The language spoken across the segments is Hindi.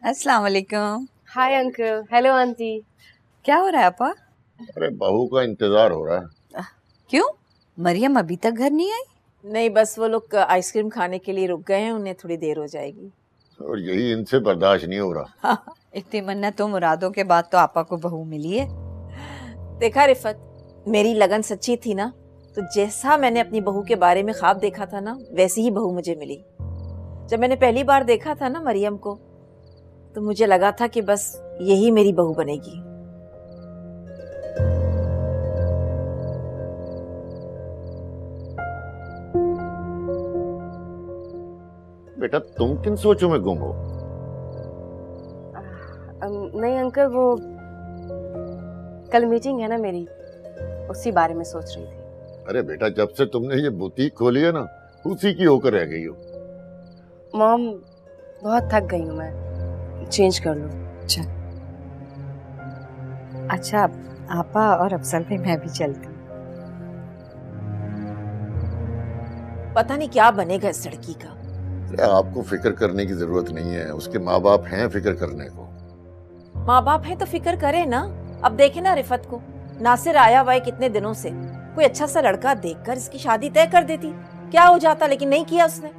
अस्सलाम वालेकुम। Hi uncle. Hello aunty. क्या हो रहा है आपा? अरे बहू का इंतजार हो रहा है। क्यों? मरियम अभी तक घर नहीं आई? नहीं, बस वो लोग आइसक्रीम खाने के लिए रुक गए हैं, उन्हें थोड़ी देर हो जाएगी। और यही इनसे बर्दाश्त नहीं हो रहा। इतनी मन्नतों मुरादों के बाद तो आपा को बहू मिली है। देखा रिफत, मेरी लगन सच्ची थी ना, तो जैसा मैंने अपनी बहू के बारे में ख्वाब देखा था ना, वैसी ही बहू मुझे मिली। जब मैंने पहली बार देखा था ना मरियम को, तो मुझे लगा था कि बस यही मेरी बहू बनेगी। बेटा तुम किन सोचों में गुम हो? नहीं अंकल, वो कल मीटिंग है ना मेरी, उसी बारे में सोच रही थी। अरे बेटा जब से तुमने ये बुटीक खोली है ना, उसी की होकर रह गई हो। मॉम, बहुत थक गई हूँ मैं, चेंज कर लो। अच्छा आपा और अफसल भाई, मैं भी चलती हूँ। पता नहीं क्या बनेगा इस लड़की का। अरे आपको फिक्र करने की जरूरत नहीं है, उसके माँ बाप हैं फिक्र करने को। माँ बाप है तो फिक्र करे ना। अब देखे ना रिफत को, नासिर आया हुआ है कितने दिनों से, कोई अच्छा सा लड़का देखकर इसकी शादी तय कर देती, क्या हो जाता, लेकिन नहीं किया उसने।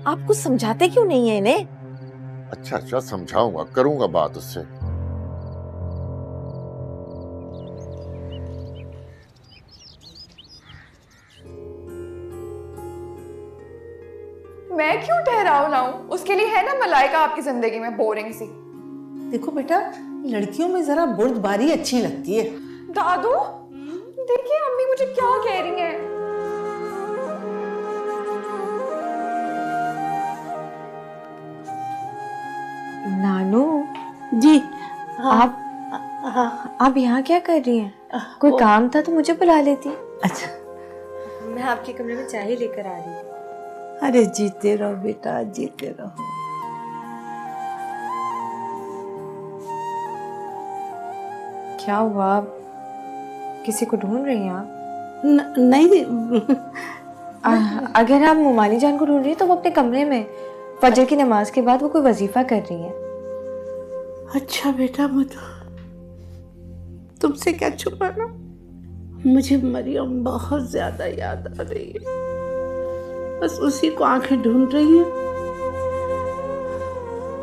आप कुछ समझाते क्यों नहीं है इन्हें? अच्छा समझाऊंगा, करूंगा बात उससे। मैं क्यों ठहराव लाऊं? उसके लिए है ना मलाइका आपकी जिंदगी में बोरिंग सी। देखो बेटा, लड़कियों में जरा बुर्दबारी अच्छी लगती है। दादू देखिए अम्मी मुझे क्या कह रही हैं। नानू जी हाँ। आप यहाँ क्या कर रही हैं? कोई काम था तो मुझे बुला लेती। अच्छा, मैं आपके कमरे में चाय लेकर आ रही हूँ। अरे जीते रहो बेटा, जीते रहो। क्या हुआ? आप किसी को ढूंढ रही हैं आप? नहीं अगर आप मोमानी जान को ढूंढ रही हैं तो वो अपने कमरे में फजर की नमाज के बाद वो कोई वजीफा कर रही हैं। अच्छा बेटा, मैं तो तुमसे क्या छुपाना, मुझे मरियम बहुत ज्यादा याद आ रही है, बस उसी को आंखें ढूंढ रही है।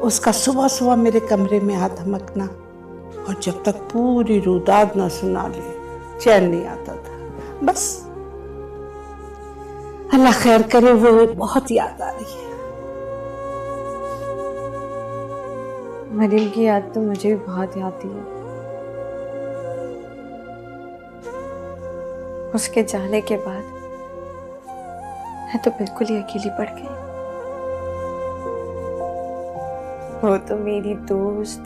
उसका सुबह सुबह मेरे कमरे में हाथ धमकना, और जब तक पूरी रुदाद ना सुना ले चैन नहीं आता था। बस अल्लाह खैर करे, वो बहुत याद आ रही है। मरियम की याद तो मुझे भी बहुत आती है। उसके जाने के बाद मैं तो बिल्कुल ही अकेली पड़ गई। वो तो मेरी दोस्त,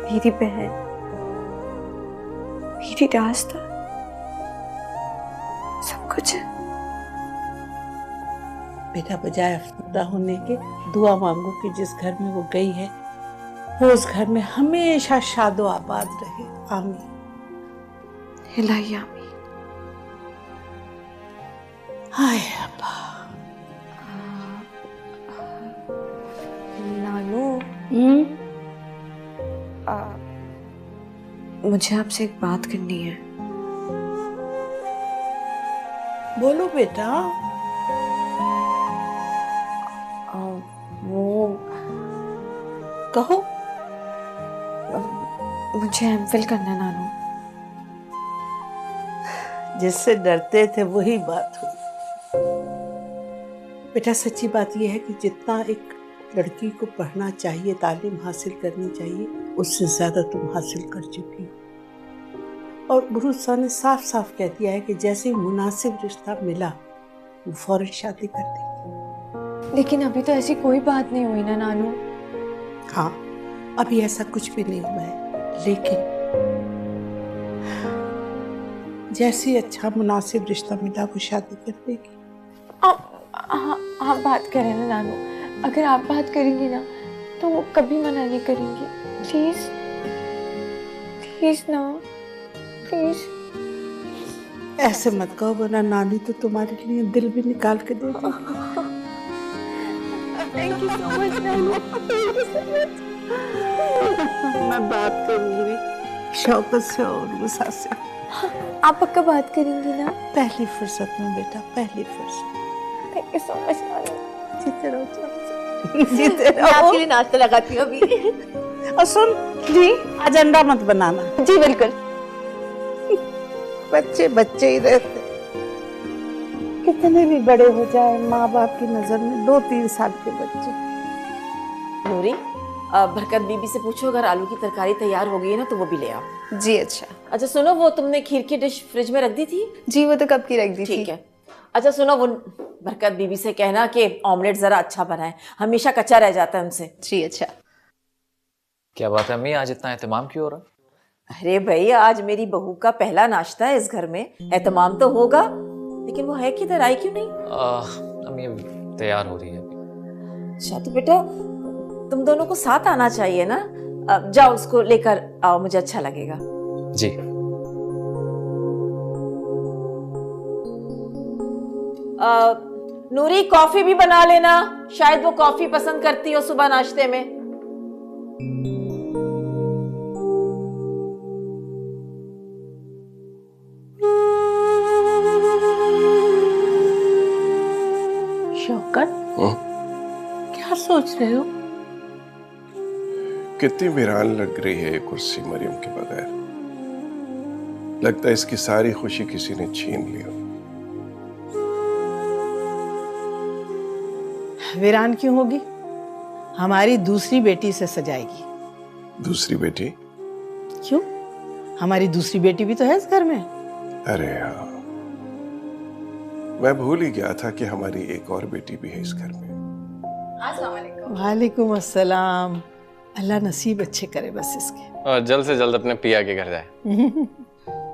मेरी बहन, मेरी रास्ता, सब कुछ है। बेटा बजाय अफसरदा होने के दुआ मांगो कि जिस घर में वो गई है वो उस घर में हमेशा शादो आबाद रहे। आमीन। इलाही आमीन। हाय अब्बा। नानू, मुझे आपसे एक बात करनी है। बोलो बेटा। वो कहो। मुझे एमफिल करना है नानू। जिससे डरते थे वही बात हुई। बेटा सच्ची बात यह है कि जितना एक लड़की को पढ़ना चाहिए, तालीम हासिल करनी चाहिए, उससे ज्यादा तुम हासिल कर चुकी हो। और भरूसा ने साफ साफ कह दिया है कि जैसे ही मुनासिब रिश्ता मिला वो फौरन शादी कर दी। लेकिन अभी तो ऐसी कोई बात नहीं हुई ना नानू। हाँ, अभी ऐसा कुछ भी नहीं हुआ है, लेकिन जैसे ही अच्छा मुनासिब रिश्ता मिला वो शादी कर देगी। आप बात करें ना नानू। अगर आप बात करेंगी ना तो वो कभी मना नहीं करेंगी। प्लीज प्लीज ना, प्लीज। ऐसे मत कहो, वरना नानी तो तुम्हारे लिए दिल भी निकाल के दे देगी। Thank you so much Nanu, thank you so much. मैं बात करूंगी शौकत से और गुस्सा से। आप पक्का बात करेंगी ना? पहली फुर्सत में बेटा, पहली फुर्सत। थैंक यू सो मच नानू। जीते रहो, जीते मैं आपके रहो। लिए नाश्ता लगाती हूँ अभी। और सुन जी, एजेंडा मत बनाना। जी बिल्कुल। बच्चे बच्चे ही रहते, कितने भी बड़े हो जाए माँ बाप की नजर में 2-3 साल के बच्चे। नूरी, बरकत बीबी से पूछो अगर आलू की तरकारी तैयार हो गई है ना तो वो भी ले आओ। जी अच्छा। अच्छा सुनो, वो तुमने खीर की डिश फ्रिज में रख दी थी? जी वो तो कब की रख दी थी। ठीक है। अच्छा सुनो, वो बरकत बीबी से कहना कि ऑमलेट जरा अच्छा बनाए, हमेशा कच्चा रह जाता है उनसे। जी अच्छा। क्या बात है अम्मी, आज इतना एहतमाम क्यों हो रहा? अरे भाई, आज मेरी बहू का पहला नाश्ता है इस घर में, एहतमाम तो होगा, लेकिन वो है किधर, आई क्यों नहीं? अम्मी अभी तैयार हो रही है अभी। अच्छा तो बेटा तुम दोनों को साथ आना चाहिए ना। जाओ उसको लेकर आओ, मुझे अच्छा लगेगा। जी। नूरी कॉफी भी बना लेना, शायद वो कॉफी पसंद करती हो सुबह नाश्ते में। शौकत, क्या सोच रहे हो? कितनी वीरान लग रही है ये कुर्सी मरियम के बगैर। लगता है इसकी सारी खुशी किसी ने छीन ली हो। वीरान क्यों होगी? हमारी दूसरी बेटी से सजाएगी। दूसरी बेटी? क्यों? हमारी दूसरी बेटी भी तो है इस घर में। अरे हाँ, मैं भूल ही गया था कि हमारी एक और बेटी भी है इस घर में। वालेकुम अस्सलाम। अल्लाह नसीब अच्छे करे बस इसके, और जल्द से जल्द अपने पिया के घर जाए।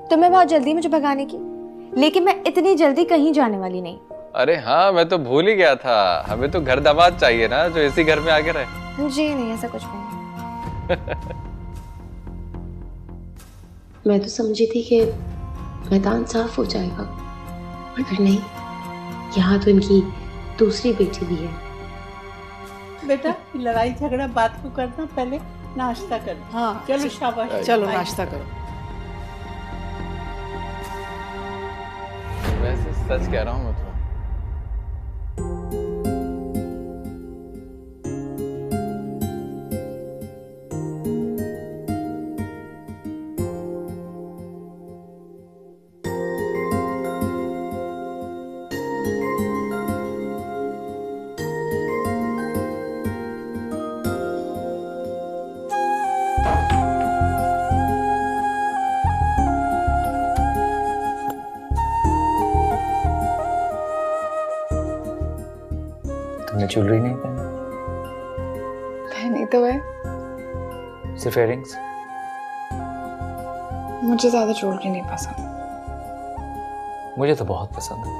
तुम्हें बहुत जल्दी मुझे भगाने की, लेकिन मैं इतनी जल्दी कहीं जाने वाली नहीं। अरे हाँ, मैं तो भूल ही गया था, हमें तो घर दामाद चाहिए ना जो इसी घर में आके रहे। जी नहीं, ऐसा कुछ भी नहीं। मैं तो समझी थी कि मैदान साफ हो जाएगा, मगर नहीं, यहाँ तो इनकी दूसरी बेटी भी है। बेटा लड़ाई झगड़ा बात को करना, पहले नाश्ता कर। हाँ चलो शाबाश, चलो नाश्ता करो। वैसे सच कह रहा हूँ मैं तो। तुमने ज्वेलरी नहीं पहनी? पहनी तो है। सिर्फ इयररिंग्स? मुझे ज्यादा ज्वेलरी नहीं पसंद। मुझे तो बहुत पसंद है।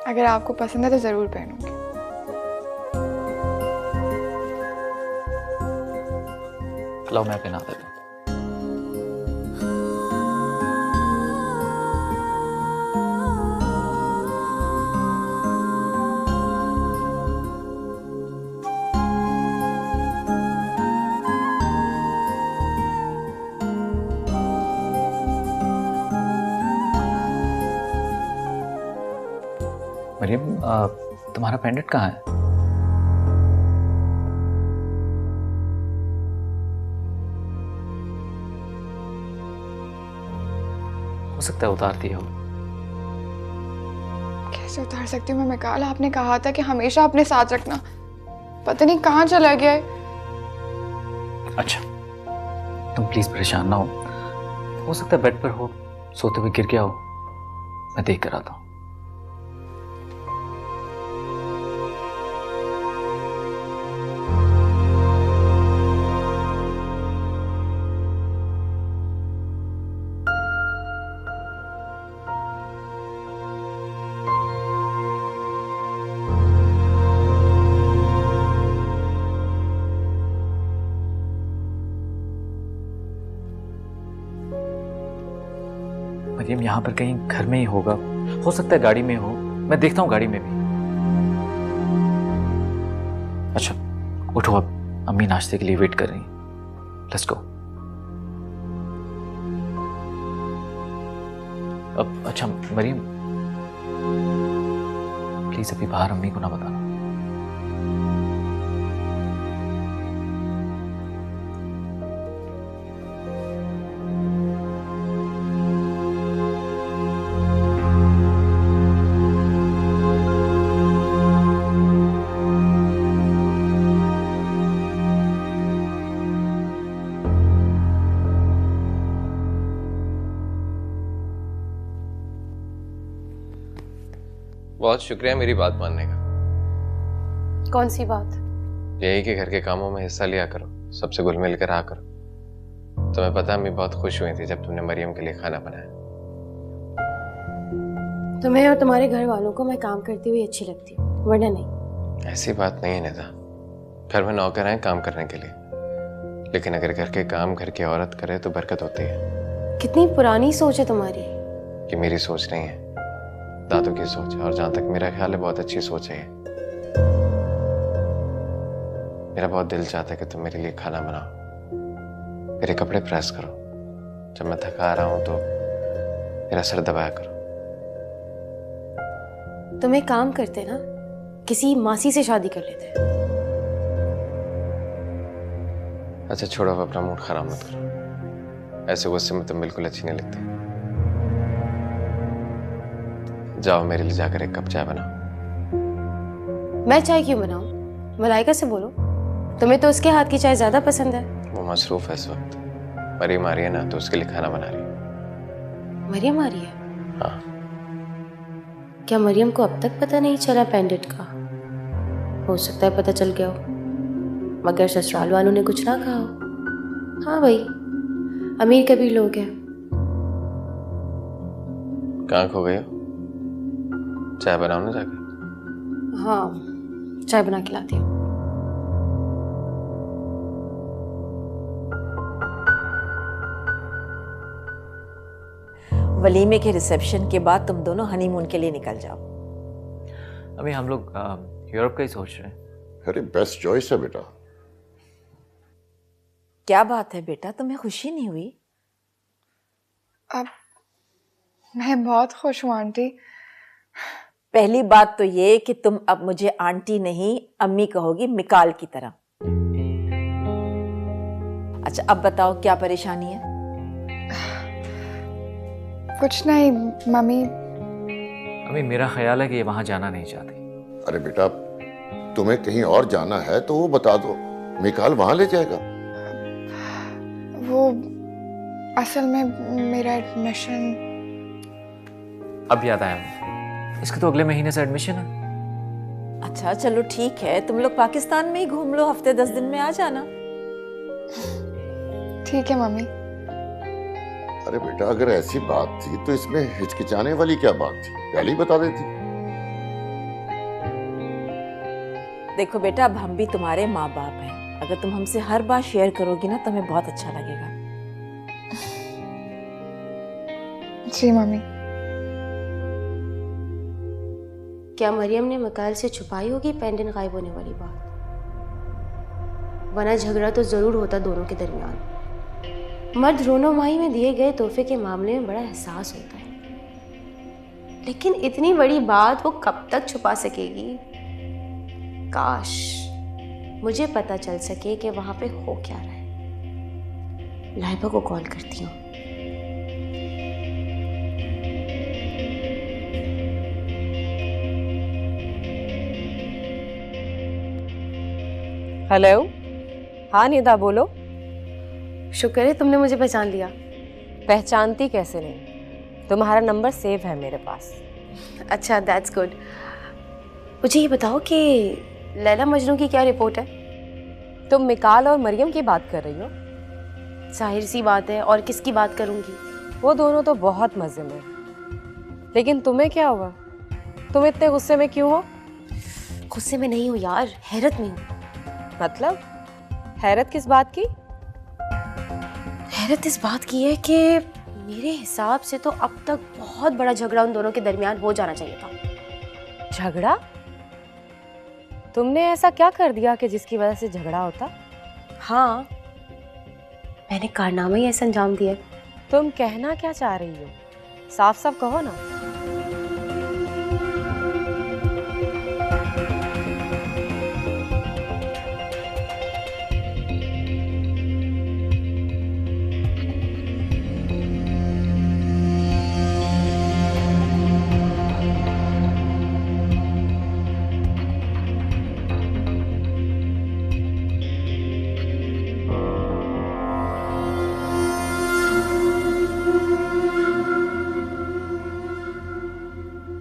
अगर आपको पसंद है तो जरूर पहनूंगी। लो मैं पहना देता हूँ। मरियम, तुम्हारा पेंडेंट कहाँ है? हो सकता है उतार दिया हो। कैसे उतार सकती हूँ मैं मिकाल? आपने कहा था कि हमेशा अपने साथ रखना, पता नहीं कहाँ चला गया है। अच्छा, तुम प्लीज परेशान ना हो सकता है बेड पर हो, सोते हुए गिर गया हो। मैं देख कर आता हूँ। मरियम यहाँ पर कहीं घर में ही होगा, हो सकता है गाड़ी में हो। मैं देखता हूँ गाड़ी में भी। अच्छा उठो, अब अम्मी नाश्ते के लिए वेट कर रही हैं। Let's go. अब अच्छा मरीम, प्लीज अभी बाहर अम्मी को ना बताना। बहुत शुक्रिया मेरी बात मानने का। कौन सी बात? यही कि घर के कामों में हिस्सा लिया करो, सबसे घुल मिल कर रहा करो। तुम्हें पता अम्मी बहुत खुश हुई थी जब तुमने मरियम के लिए खाना बनाया। तुम्हें और तुम्हारे घर वालों को मैं काम करती हुई अच्छी लगती हूँ, वरना नहीं। ऐसी बात नहीं है निदा, घर में नौकर हैं काम करने के लिए, लेकिन अगर घर के काम घर की औरत करे तो बरकत होती है। कितनी पुरानी सोच है तुम्हारी। ये मेरी सोच नहीं है, दादू की सोच है, और जहां तक मेरा ख्याल है बहुत अच्छी सोच है ये। मेरा बहुत दिल चाहता है कि तुम मेरे लिए खाना बनाओ, मेरे कपड़े प्रेस करो, जब मैं थका रहा हूं तो मेरा सर दबाया करो। तुम एक काम करते ना, किसी मासी से शादी कर लेते। अच्छा छोड़ो, अब अपना मूड खराब मत करो, ऐसे गुस्से में तुम बिल्कुल अच्छी नहीं लगती। जाओ मेरे लिए जाकर एक कप चाय बनाओ। मैं चाय क्यों बनाऊं? मलाइका से बोलो, तुम्हें तो उसके हाथ की चाय ज्यादा पसंद है। वो मसरूफ है इस वक्त, मरियम आ रही है ना तो उसके लिए खाना बना रही है। मरियम आ रही है? हाँ। क्या मरियम को अब तक पता नहीं चला पेंडेंट का? हो सकता है पता चल गया हो, मगर ससुराल वालों ने कुछ ना कहा हो। हाँ भाई, अमीर कबीर लोग हैं। कहाँ खो गई हो? चाय बनाओ ना जाके। हाँ, चाय बना के लाती हूँ। वलीमे के रिसेप्शन के बाद तुम दोनों हनीमून के लिए निकल जाओ। अभी हम लोग यूरोप का ही सोच रहे हैं। अरे बेस्ट चॉइस है बेटा। क्या बात है बेटा, तुम्हें खुशी नहीं हुई? अब मैं बहुत खुश हूँ आंटी। पहली बात तो ये कि तुम अब मुझे आंटी नहीं अम्मी कहोगी, मिकाल की तरह। अच्छा अब बताओ क्या परेशानी है? कुछ नहीं मम्मी। अभी मेरा ख्याल है कि ये वहां जाना नहीं चाहती। अरे बेटा, तुम्हें कहीं और जाना है तो वो बता दो, मिकाल वहां ले जाएगा। वो असल में मेरा एडमिशन। अब याद आया, इसके तो अगले महीने से एडमिशन है। अच्छा चलो ठीक है, तुम लोग पाकिस्तान में ही घूम लो, हफ्ते 10 दिन में आ जाना। ठीक है मम्मी। अरे बेटा, अगर ऐसी बात थी तो इसमें हिचकिचाने वाली क्या बात थी, पहले ही बता देती। देखो बेटा, अब हम भी तुम्हारे माँ बाप हैं, अगर तुम हमसे हर बात शेयर करोगी ना तो हमें बहुत अच्छा लगेगा। जी मम्मी। क्या मरियम ने मिकाल से छुपाई होगी पेंडेंट गायब होने वाली बात? वरना झगड़ा तो जरूर होता दोनों के दरमियान। मर्द रोनोमाई में दिए गए तोहफे के मामले में बड़ा एहसास होता है, लेकिन इतनी बड़ी बात वो कब तक छुपा सकेगी? काश मुझे पता चल सके कि वहां पे हो क्या रहा है। लाइबा को कॉल करती हूँ। हेलो। हाँ निदा बोलो। शुक्र है तुमने मुझे पहचान लिया। पहचानती कैसे नहीं, तुम्हारा नंबर सेव है मेरे पास। अच्छा दैट्स गुड। मुझे ये बताओ कि लैला मजनू की क्या रिपोर्ट है? तुम मिकाल और मरियम की बात कर रही हो? जाहिर सी बात है, और किसकी बात करूंगी? वो दोनों तो बहुत मजे में, लेकिन तुम्हें क्या हुआ? तुम इतने गुस्से में क्यों हो? गुस्से में नहीं हूँ यार, हैरत में हूँ। मतलब हैरत किस बात की? हैरत इस बात की है कि मेरे हिसाब से तो अब तक बहुत बड़ा झगड़ा उन दोनों के दरमियान हो जाना चाहिए था। झगड़ा? तुमने ऐसा क्या कर दिया कि जिसकी वजह से झगड़ा होता? हाँ, मैंने कारनामा ही ऐसा अंजाम दिया। तुम कहना क्या चाह रही हो? साफ साफ कहो ना।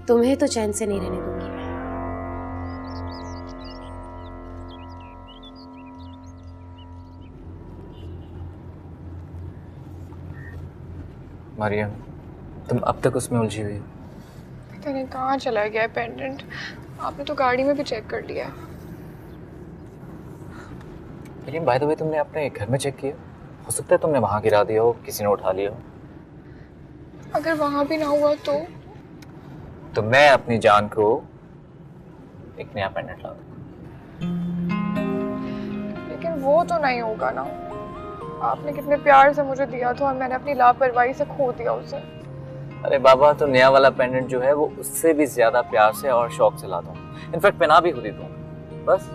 तुम्हें तो चैन से नहीं रहने दूंगी मैं। मरियम, तुम अब तक उसमें उलझी हुई हो। पता नहीं कहाँ चला गया है पेंडेंट। आपने तो गाड़ी में भी चेक कर लिया। लेकिन बाय द वे तुमने अपने घर में चेक किया? हो सकता है तुमने वहां गिरा दिया हो, किसी ने उठा लिया हो। अगर वहां भी ना हुआ तो मैं अपनी जान को एक नया पेंडेंट ला दूंगा। लेकिन वो तो नहीं होगा ना। आपने कितने प्यार से मुझे दिया था और मैंने अपनी लापरवाही से खो दिया उसे। अरे बाबा, तो नया वाला पेंडेंट जो है वो उससे भी ज्यादा प्यार से और शौक से लाता हूँ। इनफैक्ट पहना भी खुद ही दूंगा। बस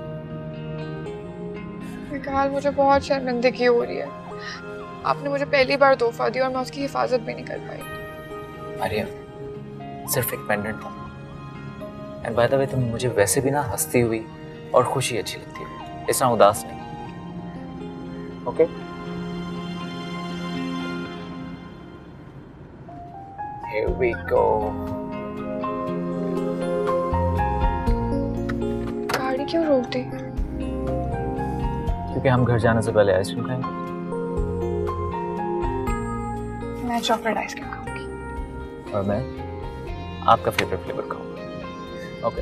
निकाल, मुझे बहुत शर्मिंदगी हो रही है। आपने मुझे पहली बार तोहफा दिया और मैं उसकी हिफाजत भी नहीं कर पाई। मरियम, सिर्फ एक पेंडेंट था। एंड बाय द वे तुम मुझे वैसे भी ना हंसती हुई और खुशी अच्छी लगती है, इतना उदास नहीं। ओके? Here we go. गाड़ी क्यों रोक दी? क्योंकि हम घर जाने से पहले आइसक्रीम खाएंगे। मैं चॉकलेट आइसक्रीम खाऊंगी। और मैं आपका फेवरेट फ्लेवर खाऊंगा। ओके?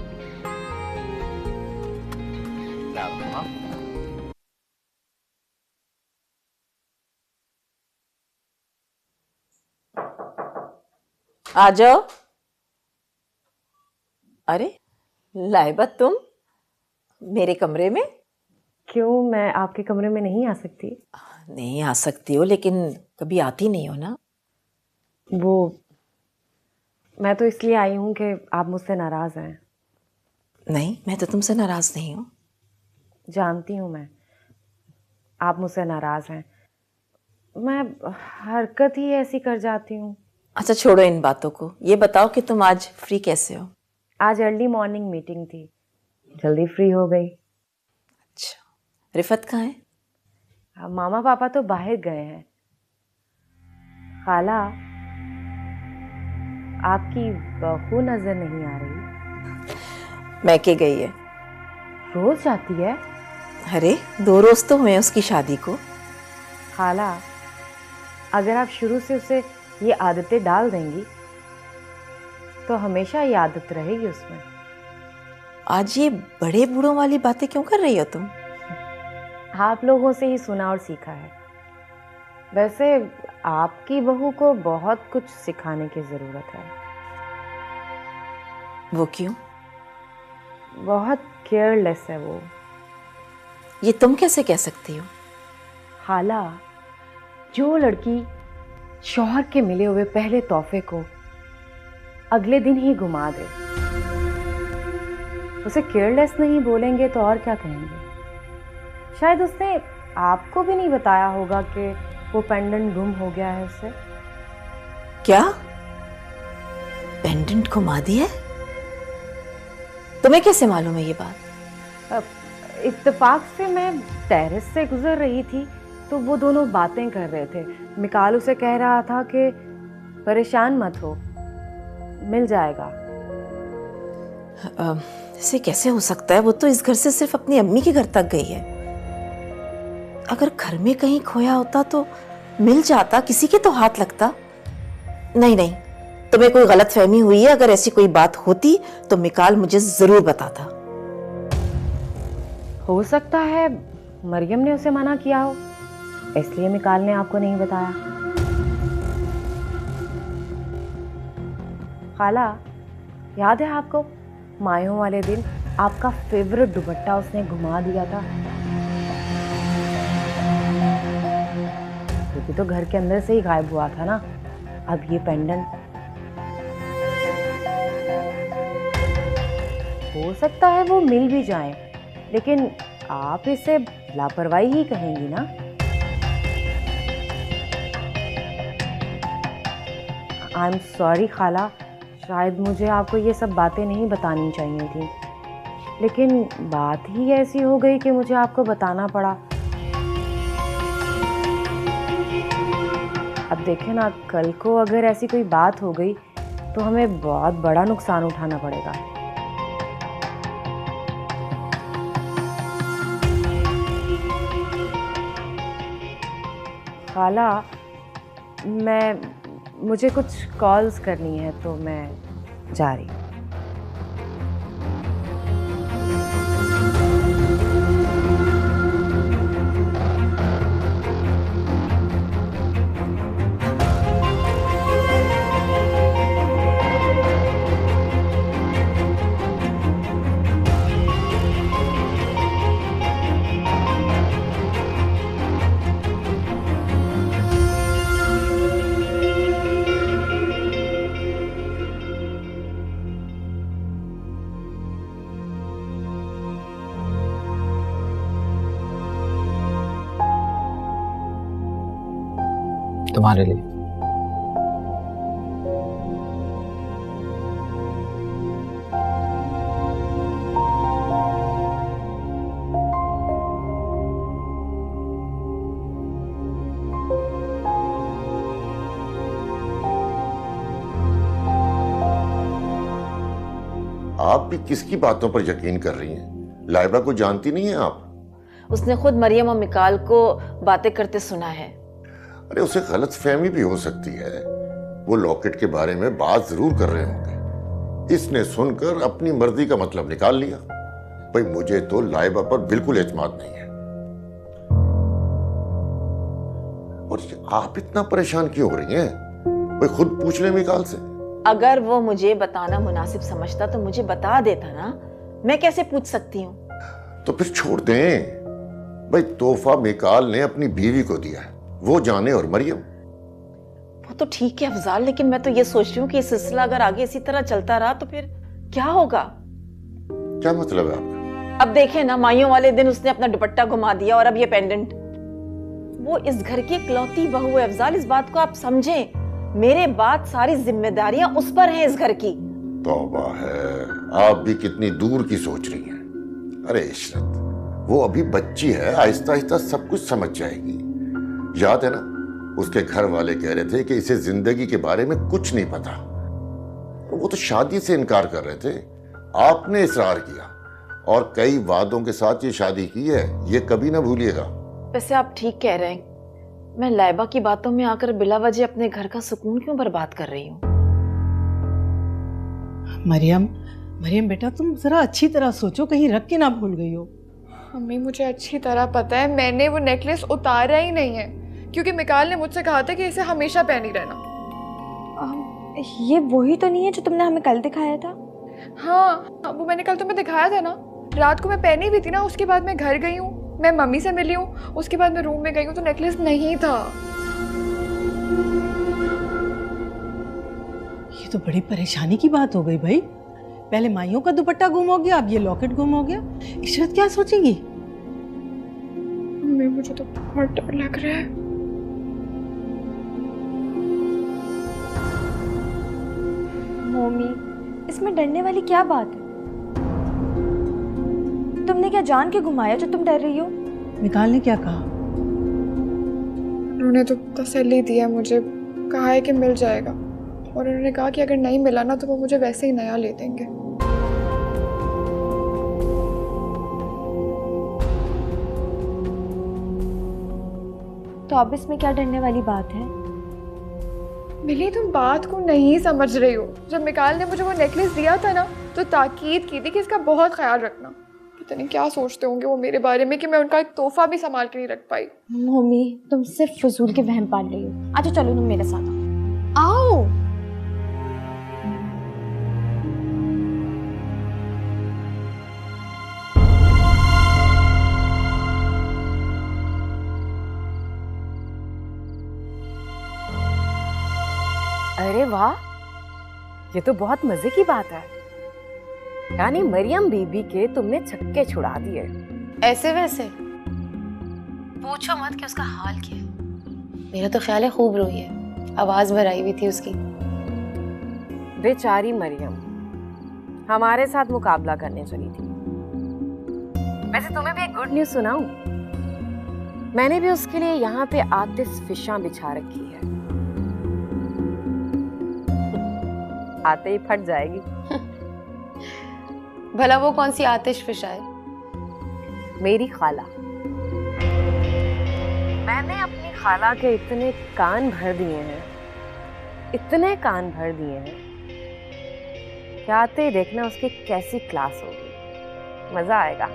आ जाओ। अरे लाइबा, तुम मेरे कमरे में? क्यों, मैं आपके कमरे में नहीं आ सकती? नहीं आ सकती हो, लेकिन कभी आती नहीं हो ना। वो मैं तो इसलिए आई हूँ कि आप मुझसे नाराज हैं। नहीं, मैं तो तुमसे नाराज नहीं हूँ। जानती हूँ मैं, आप मुझसे नाराज हैं। मैं हरकत ही ऐसी कर जाती हूँ। अच्छा छोड़ो इन बातों को, ये बताओ कि तुम आज फ्री कैसे हो? आज अर्ली मॉर्निंग मीटिंग थी, जल्दी फ्री हो गई। अच्छा, रिफत कहाँ है? मामा पापा तो बाहर गए हैं। खाला, आपकी बहू नजर नहीं आ रही। मैके गई है। रोज जाती है? अरे 2 रोज तो हुए उसकी शादी को। खाला, अगर आप शुरू से उसे ये आदतें डाल देंगी तो हमेशा ये आदत रहेगी उसमें। आज ये बड़े बूढ़ों वाली बातें क्यों कर रही हो तुम? आप लोगों से ही सुना और सीखा है। वैसे आपकी बहू को बहुत कुछ सिखाने की जरूरत है। वो क्यों? बहुत केयरलेस है वो। ये तुम कैसे कह सकती हो? खाला, जो लड़की शौहर के मिले हुए पहले तोहफे को अगले दिन ही घुमा दे, उसे केयरलेस नहीं बोलेंगे तो और क्या कहेंगे? शायद उसने आपको भी नहीं बताया होगा कि वो पेंडेंट गुम हो गया है उससे। क्या? पेंडेंट घुमा दिया? तुम्हें कैसे मालूम है ये बात? इत्तेफाक से मैं टेरेस से गुजर रही थी तो वो दोनों बातें कर रहे थे। मिकाल उसे कह रहा था कि परेशान मत हो, मिल जाएगा। ऐसे कैसे हो सकता है? वो तो इस घर से सिर्फ अपनी अम्मी के घर तक गई है। अगर घर में कहीं खोया होता तो मिल जाता, किसी के तो हाथ लगता। नहीं नहीं, तुम्हें कोई गलतफहमी हुई है। अगर ऐसी कोई बात होती तो मिकाल मुझे जरूर बताता। हो सकता है मरियम ने उसे मना किया हो, इसलिए मिकाल ने आपको नहीं बताया। खाला, याद है आपको मायों वाले दिन आपका फेवरेट दुपट्टा उसने घुमा दिया था। ये भी तो घर के अंदर से ही गायब हुआ था ना। अब ये पेंडेंट हो सकता है वो मिल भी जाए, लेकिन आप इसे लापरवाही ही कहेंगी ना। आई एम सॉरी खाला, शायद मुझे आपको ये सब बातें नहीं बतानी चाहिए थी, लेकिन बात ही ऐसी हो गई कि मुझे आपको बताना पड़ा। अब देखें ना, कल को अगर ऐसी कोई बात हो गई तो हमें बहुत बड़ा नुकसान उठाना पड़ेगा। खाला, मुझे कुछ कॉल्स करनी है तो मैं जा रही हूँ। तुम्हारे लिए। आप भी किसकी बातों पर यकीन कर रही हैं? लाइबा को जानती नहीं है आप? उसने खुद मरियम और मिकाल को बातें करते सुना है। अरे उसे गलतफहमी भी हो सकती है। वो लॉकेट के बारे में बात जरूर कर रहे होंगे। इसने सुनकर अपनी मर्जी का मतलब निकाल लिया। भाई मुझे तो लाइबा पर बिल्कुल एतमाद नहीं है। और आप इतना परेशान क्यों हो रही हैं? भाई खुद पूछ ले मिकाल से। अगर वो मुझे बताना मुनासिब समझता तो मुझे बता देता ना। मैं कैसे पूछ सकती हूँ? तो फिर छोड़ दें। भाई तोहफा मिकाल ने अपनी बीवी को दिया है, वो जाने। और मरियम वो तो ठीक है अफजाल, लेकिन मैं तो ये सोच रही हूँ कि ये सिलसिला अगर आगे इसी तरह चलता रहा तो फिर क्या होगा? क्या मतलब है आपका? अब देखें ना, माइयों वाले दिन उसने अपना दुपट्टा घुमा दिया और अब ये पेंडेंट। वो इस घर की इकलौती बहू है अफजाल, इस बात को आप समझें। मेरे बाद सारी जिम्मेदारियां उस पर हैं इस घर की। तौबा है, आप भी कितनी दूर की सोच रही हैं। अरे इशरत, वो अभी बच्ची है, आहिस्ता आहिस्ता सब कुछ समझ जाएगी। याद है ना, उसके घर वाले कह रहे थे कि इसे जिंदगी के बारे में कुछ नहीं पता। वो तो शादी से इनकार कर रहे थे। आपने इसरार किया और कई वादों के साथ ये शादी की है, ये कभी ना भूलिएगा। वैसे आप ठीक कह रहे हैं। मैं लाइबा की बातों में आकर बिला वजह अपने घर का सुकून क्यों बर्बाद कर रही हूँ? मरियम बेटा, तुम जरा अच्छी तरह सोचो, कहीं रख के ना भूल गई हो। मम्मी मुझे अच्छी तरह पता है, मैंने वो नेकलेस उतारा ही नहीं है, क्योंकि मिकाल ने मुझसे कहा था कि इसे हमेशा पहनी रहना। ये वही तो नहीं है जो तुमने हमें कल दिखाया था? हाँ, वो मैंने कल तुम्हें दिखाया था ना। रात को मैं पहनी भी थी ना। उसके बाद मैं घर गई हूँ, मैं मम्मी से मिली हूँ, उसके बाद मैं रूम में गई हूँ तो नेकलेस नहीं था। ये तो बड़ी परेशानी की बात हो गई भाई। पहले माइयों का दुपट्टा गुम हो गया, अब ये लॉकेट गुम हो गया। इशरत क्या सोचेगी? मम्मी मुझे तो बहुत डर लग रहा है। मम्मी, इसमें डरने वाली क्या बात है? तुमने क्या जान के घुमाया जो तुम डर रही हो? मिकाल ने क्या कहा? उन्होंने तो तसल्ली दी है मुझे, कहा है कि मिल जाएगा, और उन्होंने कहा कि अगर नहीं मिला ना तो वो मुझे वैसे ही नया ले देंगे। तो अब इसमें क्या डरने वाली बात है? मिली, तुम बात को नहीं समझ रही हो। जब मिकाल ने मुझे वो नेकलेस दिया था ना तो ताकीद की थी कि इसका बहुत ख्याल रखना। पता नहीं क्या सोचते होंगे वो मेरे बारे में कि मैं उनका एक तोहफा भी संभाल के नहीं रख पाई। मम्मी, तुम सिर्फ फजूल के वहम पाल रही हो। अच्छा चलो तुम मेरे साथ आओ। अरे वाह, ये तो बहुत मजे की बात है। यानी मरियम बीबी के तुमने छक्के छुड़ा दिए। ऐसे वैसे पूछो मत कि उसका हाल क्या है। मेरा तो ख्याल है खूब रोई है, आवाज भर आई हुई थी उसकी। बेचारी मरियम हमारे साथ मुकाबला करने चली थी। वैसे तुम्हें भी एक गुड न्यूज सुनाऊं? मैंने भी उसके लिए यहाँ पे आतिश फिशां बिछा रखी है। आते ही फट जाएगी। भला वो कौन सी आतिश फिशा है? मेरी खाला। मैंने अपनी खाला के इतने कान भर दिए हैं, इतने कान भर दिए हैं कि आते ही देखना उसकी कैसी क्लास होगी, मजा आएगा।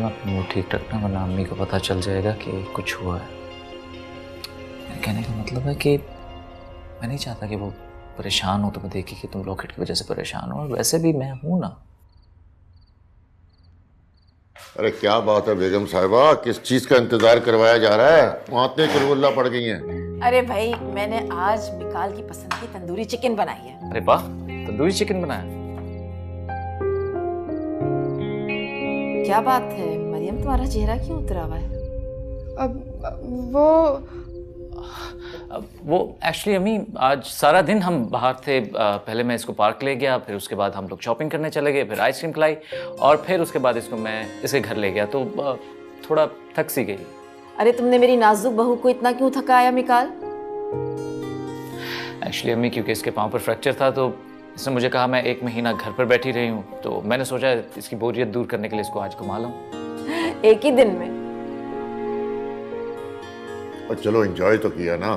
अपना मुंह ठीक रखना, वरना अम्मी को पता चल जाएगा कि कुछ हुआ है। मेरे कहने का मतलब है कि मैं नहीं चाहता कि वो परेशान हो, तो मैं देखी कि तुम लॉकेट की वजह से परेशान हो, और वैसे भी मैं हूं ना। अरे क्या बात है बेगम साहिबा, किस चीज का इंतजार करवाया जा रहा है? आंतें चुलबुल्ला पड़ गई हैं। अरे भाई, मैंने आज मिकाल की पसंद की तंदूरी चिकन बनाई है। अरे वाह, तंदूरी चिकन बनाया? क्या बात है मरियम, तुम्हारा चेहरा क्यों उतरा हुआ है? अब वो एक्चुअली अम्मी आज सारा दिन हम बाहर थे। पहले मैं इसको पार्क ले गया, फिर उसके बाद हम लोग शॉपिंग करने चले गए, फिर आइसक्रीम खिलाई, और फिर उसके बाद इसको मैं इसके घर ले गया, तो थोड़ा थक सी गई। अरे तुमने मेरी नाजुक बहू को इतना क्यों थकाया मिकाल? एक्चुअली अम्मी क्योंकि इसके पाँव पर फ्रैक्चर था, तो इसने मुझे कहा मैं 1 महीना घर पर बैठी रही हूँ, तो मैंने सोचा इसकी बोरियत दूर करने के लिए इसको आज घुमा लाऊं। एक ही दिन में? और चलो एंजॉय तो किया ना।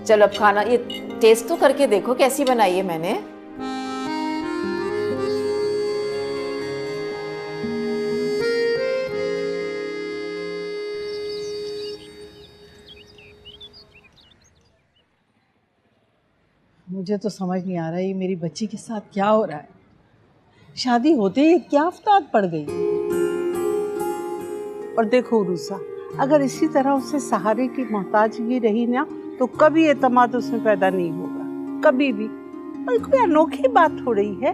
चलो अब खाना, ये टेस्ट तो करके देखो कैसी बनाई है मैंने। मुझे तो समझ नहीं आ रहा है ये मेरी बच्ची के साथ क्या हो रहा है। शादी होते ही क्या आफताब पड़ गई। और देखो रूसा, अगर इसी तरह उससे सहारे की मोहताजगी रही ना, तो कभी एतमाद उसमें पैदा नहीं होगा, कभी भी। और कोई अनोखी बात हो रही है।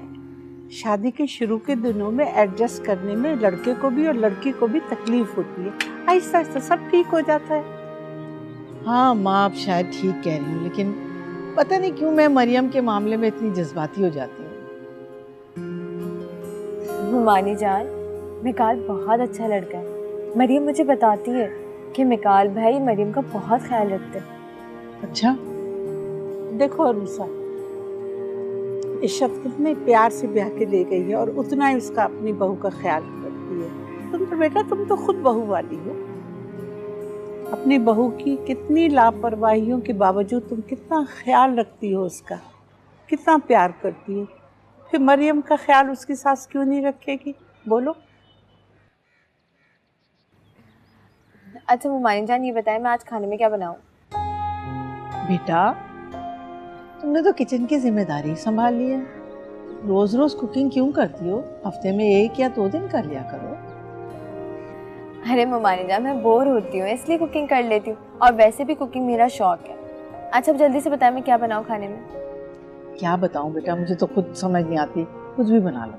शादी के शुरू के दिनों में एडजस्ट करने में लड़के को भी और लड़की को भी तकलीफ होती है, आहिस्ता आहिस्ता सब ठीक हो जाता है। हाँ माँ, आप शायद ठीक कह रही हूँ, लेकिन पता नहीं क्यों मैं मरियम के मामले में इतनी जज्बाती हो जाती हूँ। मानी जान, मिकाल बहुत अच्छा लड़का है। मरियम मुझे बताती है कि मिकाल भाई मरियम का बहुत ख्याल रखते हैं। अच्छा, देखो अरूसा, इशरत कितने प्यार से ब्याह के ले गई है और उतना ही उसका अपनी बहू का ख्याल रखती है। तुम तो बेटा, तुम तो खुद बहू वाली हो। अपनी बहू की कितनी लापरवाहियों के बावजूद तुम कितना ख्याल रखती हो उसका, कितना प्यार करती हो। फिर मरियम का ख्याल उसकी सास क्यों नहीं रखेगी, बोलो? अच्छा मुमानी जान, ये बताएं मैं आज खाने में क्या बनाऊं? बेटा, तुमने तो किचन की जिम्मेदारी संभाल ली है। रोज रोज कुकिंग क्यों करती हो? हफ्ते में 1 या 2 दिन कर लिया करो। अरे मुमानी जान, मैं बोर होती हूँ इसलिए कुकिंग कर लेती हूँ, और वैसे भी कुकिंग मेरा शौक है। अच्छा अब जल्दी से बताएं मैं क्या बनाऊं खाने में? क्या बताऊं बेटा, मुझे तो खुद समझ नहीं आती, कुछ भी बना लो।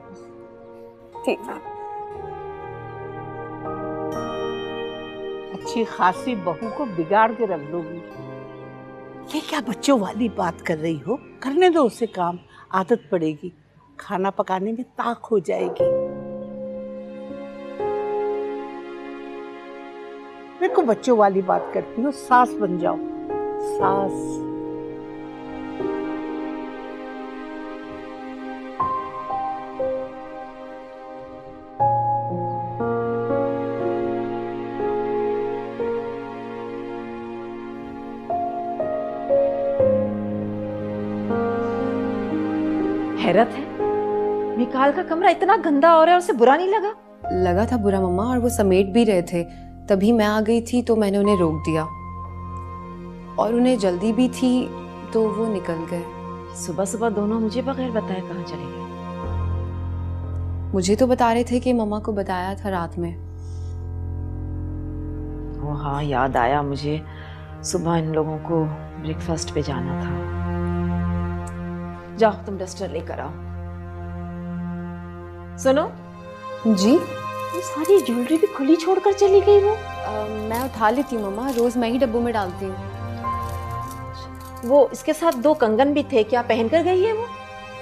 ठीक है। अच्छी खासी बहू को बिगाड़ के रख दोगी। ये क्या बच्चों वाली बात कर रही हो? करने दो उसे काम, आदत पड़ेगी, खाना पकाने में ताक हो जाएगी। देखो बच्चों वाली बात करती हो, सास बन जाओ, सास। हैरत है, मिकाल का कमरा इतना गंदा हो रहा है, उसे बुरा नहीं लगा? लगा था बुरा मम्मा, और वो समेट भी रहे थे, तभी मैं आ गई थी तो मैंने उन्हें रोक दिया, और उन्हें जल्दी भी थी तो वो निकल गए। सुबह सुबह दोनों मुझे बगैर बताए कहाँ चले गए? मुझे तो बता रहे थे कि मम्मा को बताया था रात में। ओ हाँ, याद आया मुझे, सुबह इन लोगों को ब्रेकफास्ट पे जाना था। जाओ तुम डस्टर लेकर आओ। सुनो जी, ये सारी ज्वेलरी भी खुली छोड़कर चली गई वो। मैं उठा लेती हूँ मम्मा, रोज मैं ही डब्बों में डालती हूँ। वो इसके साथ 2 कंगन भी थे, क्या पहन कर गई है वो?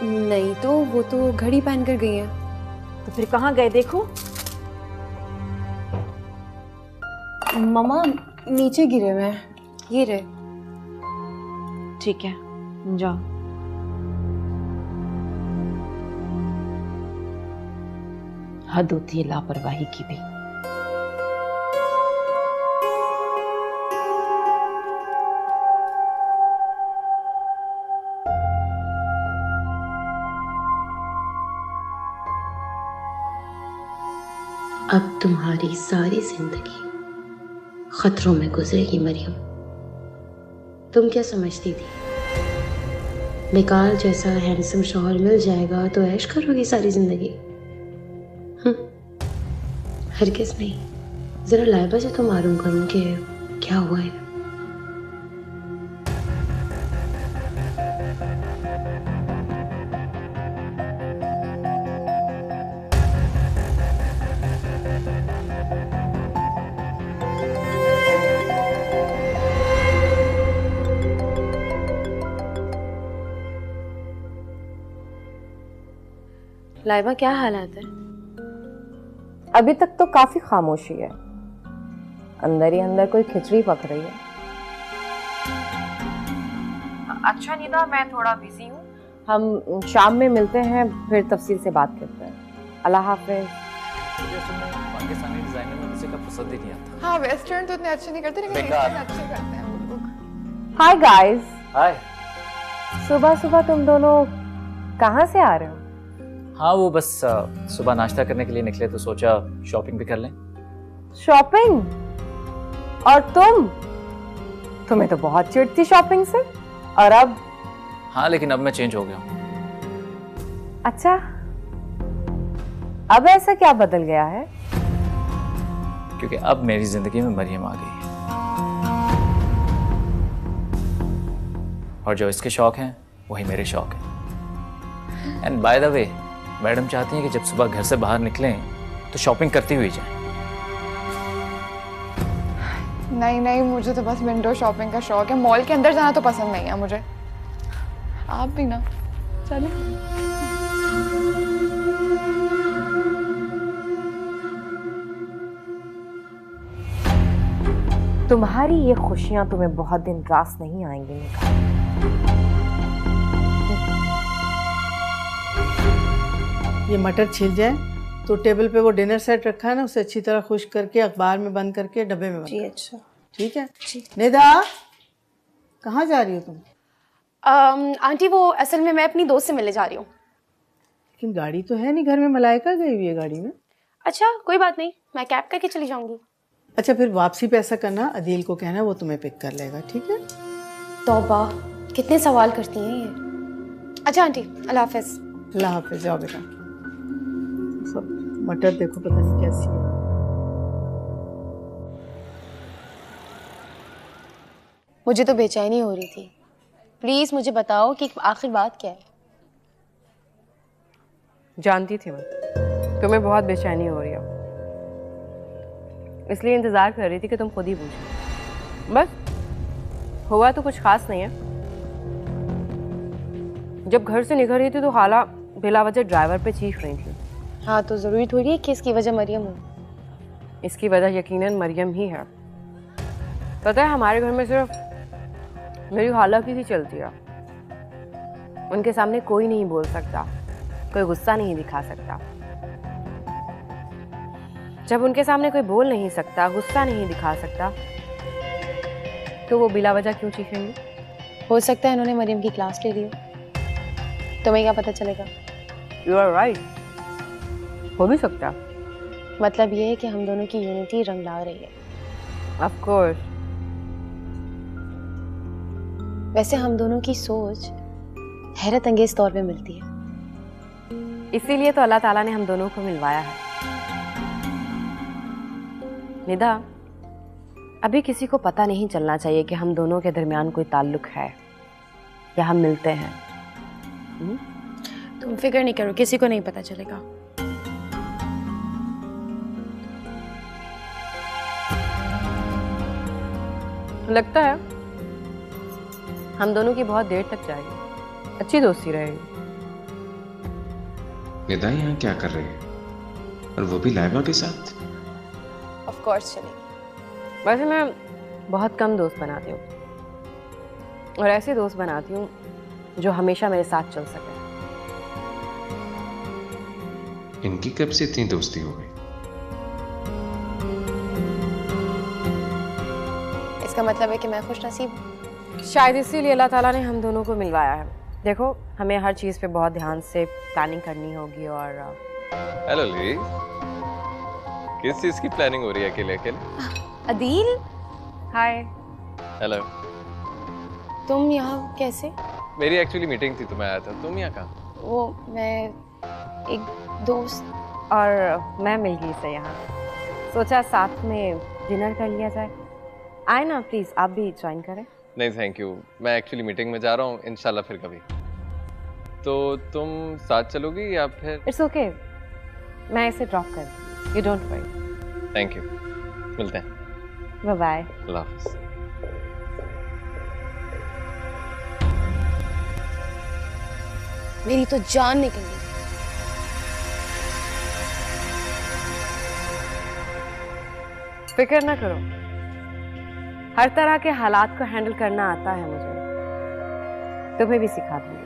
नहीं तो वो तो घड़ी पहन कर गई है। तो फिर कहाँ गए देखो। मम्मा नीचे गिरे हुए हैं, ये रहे। ठीक है, जाओ। हद होती है लापरवाही की भी। अब तुम्हारी सारी जिंदगी खतरों में गुजरेगी मरियम। तुम क्या समझती थी निकाल जैसा हैंडसम शौहर मिल जाएगा तो ऐश करोगी सारी जिंदगी? हरगिज़ नहीं। जरा लाइबा से तो मालूम करूं कि क्या हुआ है। लाइबा क्या हालात है? अभी तक तो काफी खामोशी है, अंदर ही अंदर कोई खिचड़ी पक रही है। अच्छा निदा, मैं थोड़ा बिजी हूँ, हम शाम में मिलते हैं, फिर तफसील से बात करते हैं। अल्लाह हाफिज। पाकिस्तानी डिजाइनर में किसी का पसंद ही नहीं आता। हाँ, वेस्टर्न तो इतने अच्छे नहीं करते, लेकिन ईस्टर्न अच्छे करते हैं वो लोग। Hi guys. हाय। सुबह सुबह तुम दोनों कहाँ से आ रहे हो? हाँ, वो बस सुबह नाश्ता करने के लिए निकले तो सोचा शॉपिंग भी कर लें। शॉपिंग? और तुम्हें तो बहुत चिढ़ थी शॉपिंग से, और अब? हाँ, लेकिन अब मैं चेंज हो गया हूँ। अच्छा, अब ऐसा क्या बदल गया है? क्योंकि अब मेरी जिंदगी में मरियम आ गई है, और जो इसके शौक हैं वही मेरे शौक हैं। And by the way, madam चाहती हैं कि जब सुबह घर से बाहर निकलें तो शॉपिंग करती हुई जाएं। नहीं नहीं, मुझे तो बस विंडो शॉपिंग का शौक है, मॉल के अंदर जाना तो पसंद नहीं है मुझे। आप भी ना चलो। तुम्हारी ये खुशियां तुम्हें बहुत दिन रास नहीं आएंगी निकाल। ये मटर छिल जाए तो टेबल पे वो डिनर सेट रखा है ना, उसे अच्छी तरह खुश करके अखबार में बंद करके डब्बे में बंद। जी अच्छा, ठीक है। निदा, कहाँ जा रही हो तुम? आंटी वो असल में मैं अपनी दोस्त से मिलने जा रही हूँ। लेकिन गाड़ी तो है नहीं घर में, मलाइका गई हुई है गाड़ी में। अच्छा कोई बात नहीं, मैं कैब करके चली जाऊंगी। अच्छा, फिर वापसी पे ऐसा करना, अदील को कहना वो तुम्हें पिक कर लेगा, ठीक है? तौबा, कितने सवाल करती हैं ये। अच्छा आंटी, अल्लाह हाफिज। अल्लाह हाफिज, जाओ बेटा। सब मटर देखो पता नहीं कैसी है। मुझे तो बेचैनी हो रही थी, प्लीज मुझे बताओ कि आखिर बात क्या है। जानती थी मैं तुम्हें बहुत बेचैनी हो रही है, इसलिए इंतजार कर रही थी कि तुम खुद ही पूछो। बस हुआ तो कुछ खास नहीं है। जब घर से निकल रही थी तो खाला बिला वजह ड्राइवर पे चीख रही थी। हाँ तो जरूरी थोड़ी है कि इसकी वजह मरियम हो। इसकी वजह यकीनन मरियम ही है। पता है हमारे घर में सिर्फ मेरी खाला की ही चलती है। उनके सामने कोई नहीं बोल सकता, कोई गुस्सा नहीं दिखा सकता। जब उनके सामने कोई बोल नहीं सकता, गुस्सा नहीं दिखा सकता, तो वो बिला वजह क्यों चीखेंगे? हो सकता है इन्होंने मरियम की क्लास ले ली हो, तुम्हें क्या पता चलेगा। यू आर राइट, हो भी सकता। मतलब ये है कि हम दोनों की यूनिटी रंग ला रही है। Of course. वैसे हम दोनों की सोच हैरत अंगेज तौर पे मिलती है। इसीलिए तो अल्लाह ताला ने हम दोनों को मिलवाया है। निदा, अभी किसी को पता नहीं चलना चाहिए कि हम दोनों के दरमियान कोई ताल्लुक है या हम मिलते हैं। तुम फिक्र नहीं करो, किसी को नहीं पता चलेगा। लगता है हम दोनों की बहुत देर तक जाएगी, अच्छी दोस्ती रहेगी। निदा यहाँ क्या कर रही है, और वो भी लाइबा के साथ? ऑफ कोर्स चलेगी। वैसे मैं बहुत कम दोस्त बनाती हूँ, और ऐसे दोस्त बनाती हूँ जो हमेशा मेरे साथ चल सके। इनकी कब से इतनी दोस्ती हो गई? इसका मतलब है कि मैं खुश नसीब हूँ। शायद इसीलिए अल्लाह ताला ने हम दोनों को मिलवाया है। देखो, हमें हर चीज़ पे बहुत ध्यान से प्लानिंग करनी होगी। और हेलो ली, किस चीज़ की प्लानिंग हो रही है अकेले अकेले? अदील, हाय। हेलो। तुम यहाँ कैसे? मेरी एक्चुअली मीटिंग थी तो मैं आया था। तुम यहाँ कहाँ? वो मैं एक दोस्त और मैं मिल गई से यहाँ, सोचा साथ में डिनर कर लिया जाए। आए ना प्लीज़, आप भी ज्वाइन करें। नहीं थैंक यू, मैं एक्चुअली मीटिंग में जा रहा हूँ, इंशाल्लाह फिर कभी। तो तुम साथ चलोगी या फिर? इट्स ओके, मैं इसे ड्रॉप कर दूँ, you don't worry. Thank you, मिलते हैं। Bye bye. अल्लाह हाफ़िज़। मेरी तो जान निकल गई। फिक्र ना करो, हर तरह के हालात को हैंडल करना आता है मुझे, तुम्हें भी सिखा दूंगी।